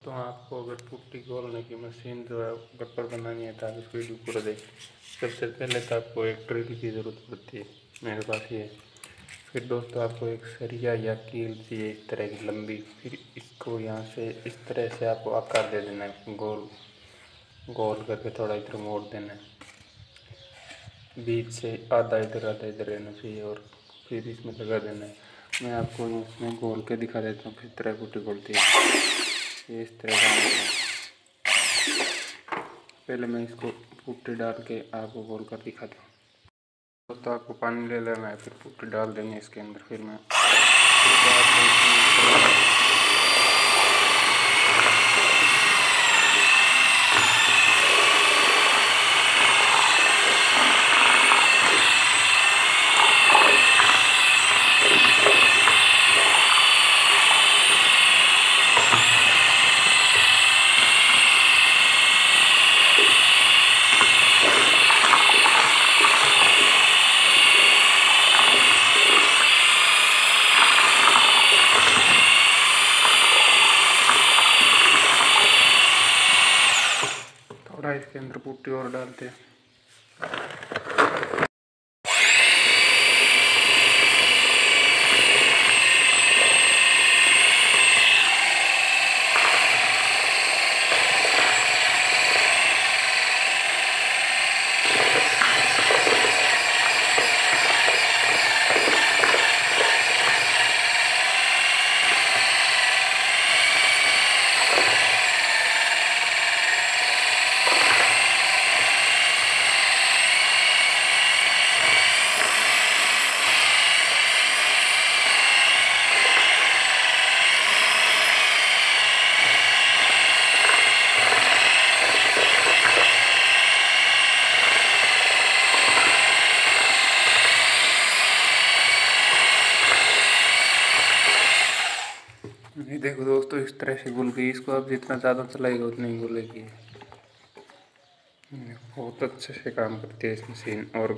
तो आपको अगर पुट्टी खोलने की मशीन जो है घर पर बनानी है तो आप इस वीडियो पूरा देखें। सबसे पहले तो आपको एक ड्रिल की ज़रूरत पड़ती है, मेरे पास ये है। फिर दोस्तों आपको एक सरिया या कील चाहिए इस तरह की लंबी। फिर इसको यहाँ से इस तरह से आपको आकार दे देना है, गोल गोल करके थोड़ा इधर मोड़ देना है, बीच से आधा इधर रहना चाहिए और फिर इसमें लगा देना है। मैं आपको इसमें खोल के दिखा देता हूँ किस तरह पुट्टी खोलती है। ये इस तरह का है। पहले मैं इसको पुट्टी डाल के आपको खोल कर दिखाता हूँ। दोस्तों आपको पानी ले लेना है, फिर पुट्टी डाल देंगे इसके अंदर। फिर मैं थोड़ा इसके अंदर पुट्टी और डालते हैं। ये देखो दोस्तों, इस तरह से घुल गई। इसको आप जितना ज़्यादा चलाएगा उतनी ही घुलेगी। बहुत अच्छे से काम करती है इस मशीन। और